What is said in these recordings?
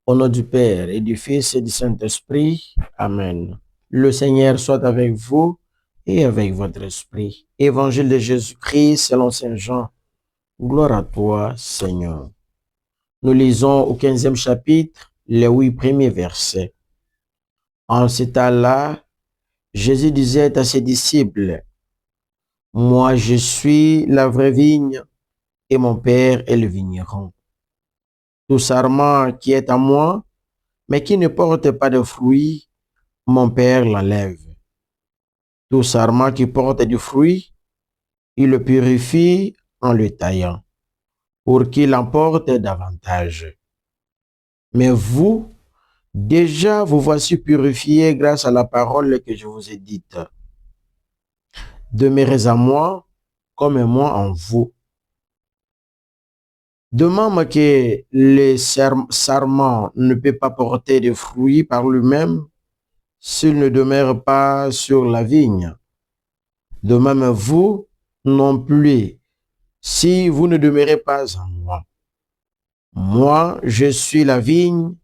Au nom du Père et du Fils et du Saint-Esprit. Amen. Le Seigneur soit avec vous et avec votre esprit. Évangile de Jésus-Christ selon Saint Jean. Gloire à toi, Seigneur. Nous lisons au 15e chapitre, les 8 premiers versets. En ce temps-là, Jésus disait à ses disciples, « Moi, je suis la vraie vigne et mon Père est le vigneron. Tout sarment qui est à moi, mais qui ne porte pas de fruits, mon Père l'enlève. Tout sarment qui porte du fruit, il le purifie en le taillant, pour qu'il en porte davantage. Mais vous, déjà vous voici purifiés grâce à la parole que je vous ai dite. Demeurez en moi, comme moi en vous. De même que le sarment ne peut pas porter de fruits par lui-même s'il ne demeure pas sur la vigne. De même vous non plus, si vous ne demeurez pas en moi. Moi, je suis la vigne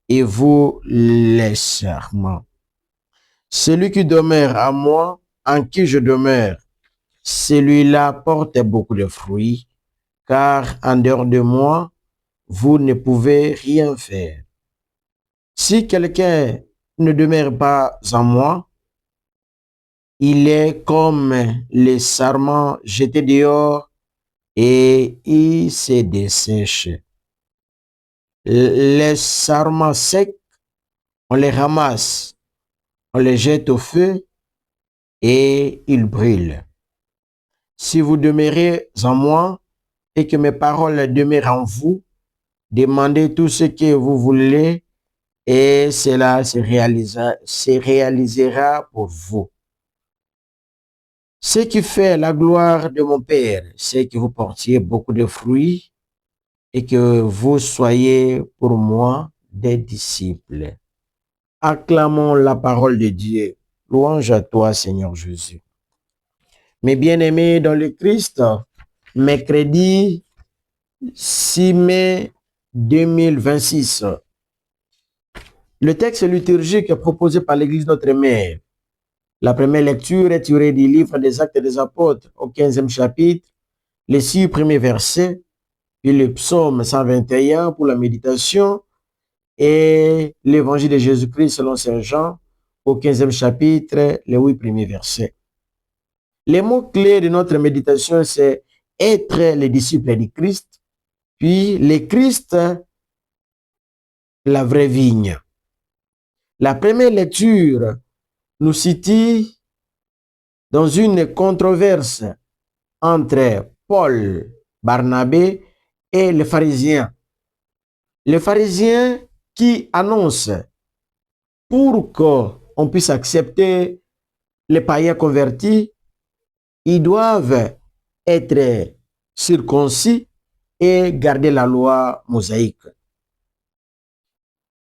et vous les sarments. Celui qui demeure à moi, en qui je demeure, celui-là porte beaucoup de fruits, car en dehors de moi, vous ne pouvez rien faire. Si quelqu'un ne demeure pas en moi, il est comme les sarments jetés dehors et il se dessèche. Les sarments secs, on les ramasse, on les jette au feu et ils brûlent. Si vous demeurez en moi et que mes paroles demeurent en vous, demandez tout ce que vous voulez et cela se réalisera pour vous. Ce qui fait la gloire de mon Père, c'est que vous portiez beaucoup de fruits et que vous soyez pour moi des disciples. Acclamons la parole de Dieu. Louange à toi, Seigneur Jésus. Mes bien-aimés dans le Christ, mercredi 6 mai 2026. Le texte liturgique proposé par l'Église Notre Mère. La première lecture est tirée du livre des Actes des Apôtres au 15e chapitre, les 6 premiers versets, puis le psaume 121 pour la méditation et l'évangile de Jésus-Christ selon Saint Jean au 15e chapitre, les 8 premiers versets. Les mots-clés de notre méditation, c'est être les disciples du Christ, puis le Christ, la vraie vigne. La première lecture nous situe dans une controverse entre Paul, Barnabé et les pharisiens. Les pharisiens qui annoncent pour qu'on puisse accepter les païens convertis, ils doivent être circoncis et garder la loi mosaïque.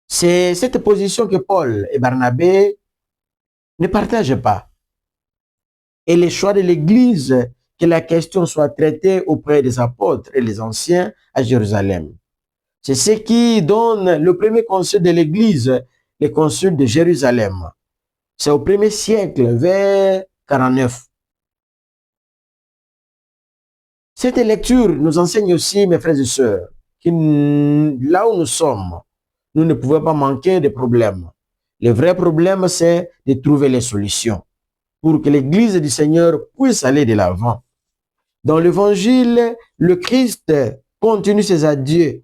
C'est cette position que Paul et Barnabé ne partagent pas. Et le choix de l'Église, que la question soit traitée auprès des apôtres et les anciens à Jérusalem. C'est ce qui donne le premier concile de l'Église, le concile de Jérusalem. C'est au 1er siècle, vers 49. Cette lecture nous enseigne aussi, mes frères et sœurs, que là où nous sommes, nous ne pouvons pas manquer de problèmes. Le vrai problème, c'est de trouver les solutions pour que l'Église du Seigneur puisse aller de l'avant. Dans l'Évangile, le Christ continue ses adieux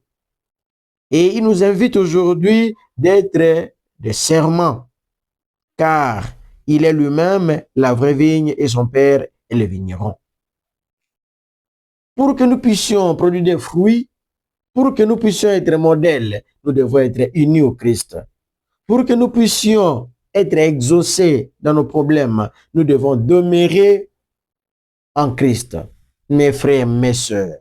et il nous invite aujourd'hui d'être des serments, car il est lui-même la vraie vigne et son Père est le vigneron. Pour que nous puissions produire des fruits, pour que nous puissions être modèles, nous devons être unis au Christ. Pour que nous puissions être exaucés dans nos problèmes, nous devons demeurer en Christ. Mes frères, mes sœurs,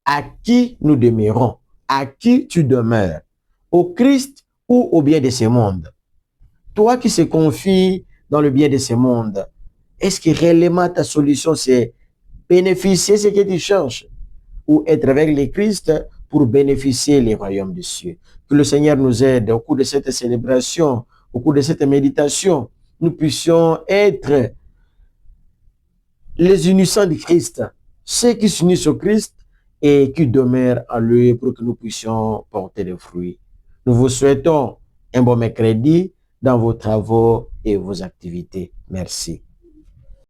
à qui nous demeurons? À qui tu demeures? Au Christ ou au bien de ce monde? Toi qui se confies dans le bien de ce monde, est-ce que réellement ta solution c'est bénéficier de ce que tu cherches ou être avec le Christ pour bénéficier les royaumes des cieux. Que le Seigneur nous aide au cours de cette célébration, au cours de cette méditation, nous puissions être les unissants du Christ, ceux qui s'unissent au Christ et qui demeurent en lui pour que nous puissions porter des fruits. Nous vous souhaitons un bon mercredi dans vos travaux et vos activités. Merci.